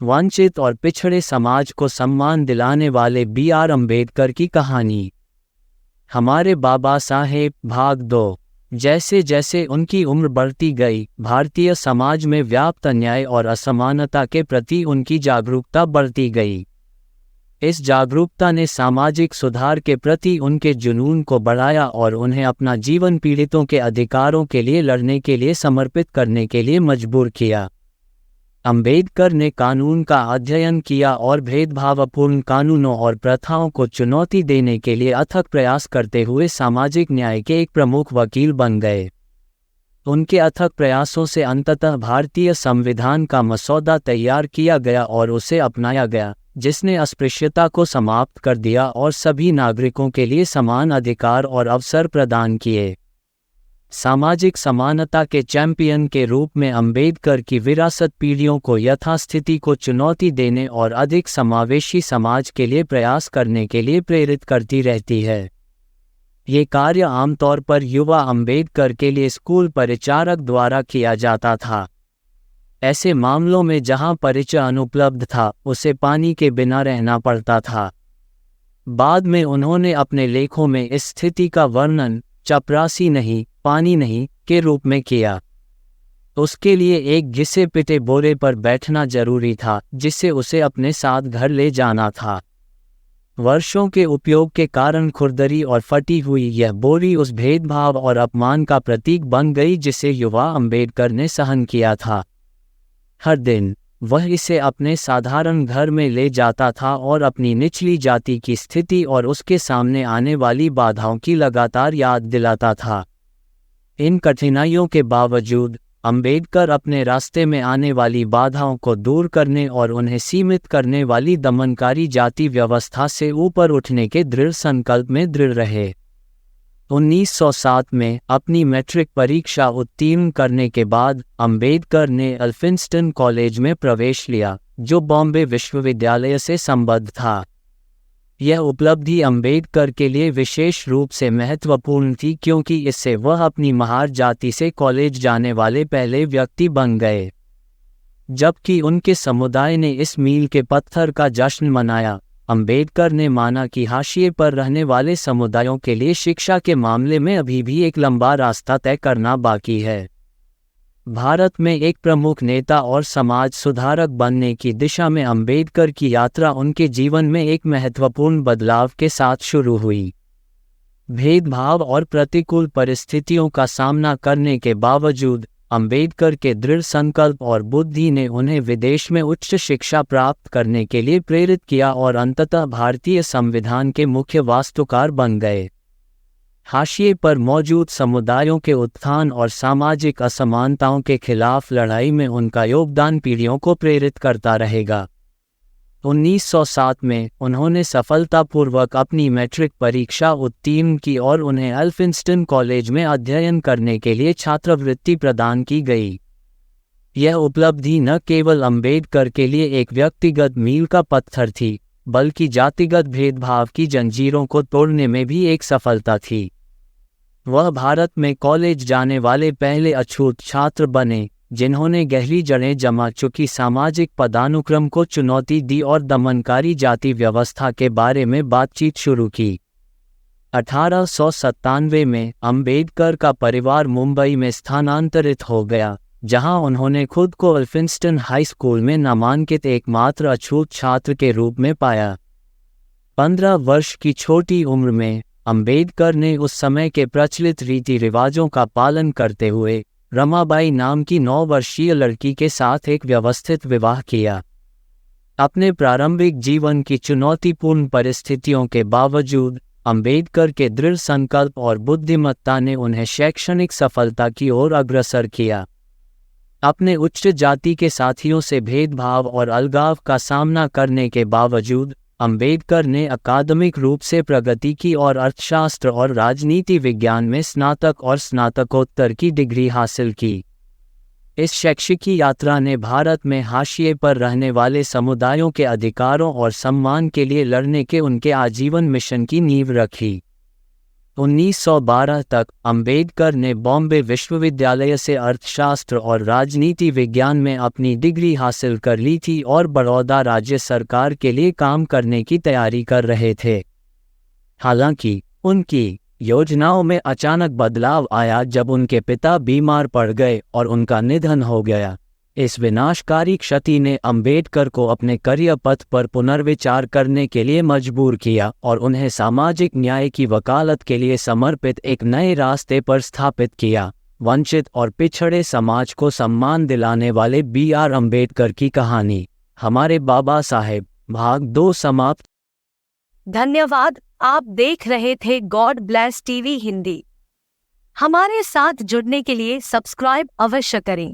वंचित और पिछड़े समाज को सम्मान दिलाने वाले B.R. अम्बेडकर की कहानी। हमारे बाबा साहेब भाग 2। जैसे जैसे उनकी उम्र बढ़ती गई, भारतीय समाज में व्याप्त अन्याय और असमानता के प्रति उनकी जागरूकता बढ़ती गई। इस जागरूकता ने सामाजिक सुधार के प्रति उनके जुनून को बढ़ाया और उन्हें अपना जीवन पीड़ितों के अधिकारों के लिए लड़ने के लिए समर्पित करने के लिए मजबूर किया। अम्बेडकर ने कानून का अध्ययन किया और भेदभावपूर्ण कानूनों और प्रथाओं को चुनौती देने के लिए अथक प्रयास करते हुए सामाजिक न्याय के एक प्रमुख वकील बन गए। उनके अथक प्रयासों से अंततः भारतीय संविधान का मसौदा तैयार किया गया और उसे अपनाया गया, जिसने अस्पृश्यता को समाप्त कर दिया और सभी नागरिकों के लिए समान अधिकार और अवसर प्रदान किए। सामाजिक समानता के चैंपियन के रूप में अम्बेडकर की विरासत पीढ़ियों को यथास्थिति को चुनौती देने और अधिक समावेशी समाज के लिए प्रयास करने के लिए प्रेरित करती रहती है। ये कार्य आमतौर पर युवा अम्बेडकर के लिए स्कूल परिचारक द्वारा किया जाता था। ऐसे मामलों में जहां परिचय अनुपलब्ध था, उसे पानी के बिना रहना पड़ता था। बाद में उन्होंने अपने लेखों में इस स्थिति का वर्णन चपरासी नहीं, पानी नहीं के रूप में किया। उसके लिए एक घिसे पिटे बोरे पर बैठना जरूरी था, जिसे उसे अपने साथ घर ले जाना था। वर्षों के उपयोग के कारण खुरदरी और फटी हुई यह बोरी उस भेदभाव और अपमान का प्रतीक बन गई जिसे युवा अम्बेडकर ने सहन किया था। हर दिन वह इसे अपने साधारण घर में ले जाता था और अपनी निचली जाति की स्थिति और उसके सामने आने वाली बाधाओं की लगातार याद दिलाता था। इन कठिनाइयों के बावजूद अम्बेडकर अपने रास्ते में आने वाली बाधाओं को दूर करने और उन्हें सीमित करने वाली दमनकारी जाति व्यवस्था से ऊपर उठने के दृढ़ संकल्प में दृढ़ रहे। 1907 में अपनी मैट्रिक परीक्षा उत्तीर्ण करने के बाद अम्बेडकर ने एल्फिंस्टन कॉलेज में प्रवेश लिया, जो बॉम्बे विश्वविद्यालय से संबद्ध था। यह उपलब्धि अम्बेडकर के लिए विशेष रूप से महत्वपूर्ण थी क्योंकि इससे वह अपनी महार जाति से कॉलेज जाने वाले पहले व्यक्ति बन गए। जबकि उनके समुदाय ने इस मील के पत्थर का जश्न मनाया, अम्बेडकर ने माना कि हाशिए पर रहने वाले समुदायों के लिए शिक्षा के मामले में अभी भी एक लंबा रास्ता तय करना बाकी है। भारत में एक प्रमुख नेता और समाज सुधारक बनने की दिशा में अम्बेडकर की यात्रा उनके जीवन में एक महत्वपूर्ण बदलाव के साथ शुरू हुई। भेदभाव और प्रतिकूल परिस्थितियों का सामना करने के बावजूद अम्बेडकर के दृढ़ संकल्प और बुद्धि ने उन्हें विदेश में उच्च शिक्षा प्राप्त करने के लिए प्रेरित किया और अंततः भारतीय संविधान के मुख्य वास्तुकार बन गए। हाशिए पर मौजूद समुदायों के उत्थान और सामाजिक असमानताओं के खिलाफ लड़ाई में उनका योगदान पीढ़ियों को प्रेरित करता रहेगा। 1907 में उन्होंने सफलतापूर्वक अपनी मैट्रिक परीक्षा उत्तीर्ण की और उन्हें एल्फिंस्टन कॉलेज में अध्ययन करने के लिए छात्रवृत्ति प्रदान की गई। यह उपलब्धि न केवल अम्बेडकर के लिए एक व्यक्तिगत मील का पत्थर थी, बल्कि जातिगत भेदभाव की जंजीरों को तोड़ने में भी एक सफलता थी। वह भारत में कॉलेज जाने वाले पहले अछूत छात्र बने जिन्होंने गहरी जड़ें जमा चुकी सामाजिक पदानुक्रम को चुनौती दी और दमनकारी जाति व्यवस्था के बारे में बातचीत शुरू की। 1897 में अम्बेडकर का परिवार मुंबई में स्थानांतरित हो गया, जहां उन्होंने खुद को एल्फिंस्टन हाई स्कूल में नामांकित एकमात्र अछूत छात्र के रूप में पाया। 15 वर्ष की छोटी उम्र में अम्बेडकर ने उस समय के प्रचलित रीति रिवाजों का पालन करते हुए रमाबाई नाम की 9 वर्षीय लड़की के साथ एक व्यवस्थित विवाह किया। अपने प्रारंभिक जीवन की चुनौतीपूर्ण परिस्थितियों के बावजूद अम्बेडकर के दृढ़ संकल्प और बुद्धिमत्ता ने उन्हें शैक्षणिक सफलता की ओर अग्रसर किया। अपने उच्च जाति के साथियों से भेदभाव और अलगाव का सामना करने के बावजूद अम्बेडकर ने अकादमिक रूप से प्रगति की और अर्थशास्त्र और राजनीति विज्ञान में स्नातक और स्नातकोत्तर की डिग्री हासिल की। इस शैक्षिक यात्रा ने भारत में हाशिए पर रहने वाले समुदायों के अधिकारों और सम्मान के लिए लड़ने के उनके आजीवन मिशन की नींव रखी। 1912 तक अंबेडकर ने बॉम्बे विश्वविद्यालय से अर्थशास्त्र और राजनीति विज्ञान में अपनी डिग्री हासिल कर ली थी और बड़ौदा राज्य सरकार के लिए काम करने की तैयारी कर रहे थे। हालांकि उनकी योजनाओं में अचानक बदलाव आया जब उनके पिता बीमार पड़ गए और उनका निधन हो गया। इस विनाशकारी क्षति ने अंबेडकर को अपने करियर पथ पर पुनर्विचार करने के लिए मजबूर किया और उन्हें सामाजिक न्याय की वकालत के लिए समर्पित एक नए रास्ते पर स्थापित किया। वंचित और पिछड़े समाज को सम्मान दिलाने वाले बी.आर. अंबेडकर की कहानी, हमारे बाबा साहेब, भाग 2 समाप्त। धन्यवाद। आप देख रहे थे गॉड ब्लेस टीवी हिंदी। हमारे साथ जुड़ने के लिए सब्सक्राइब अवश्य करें।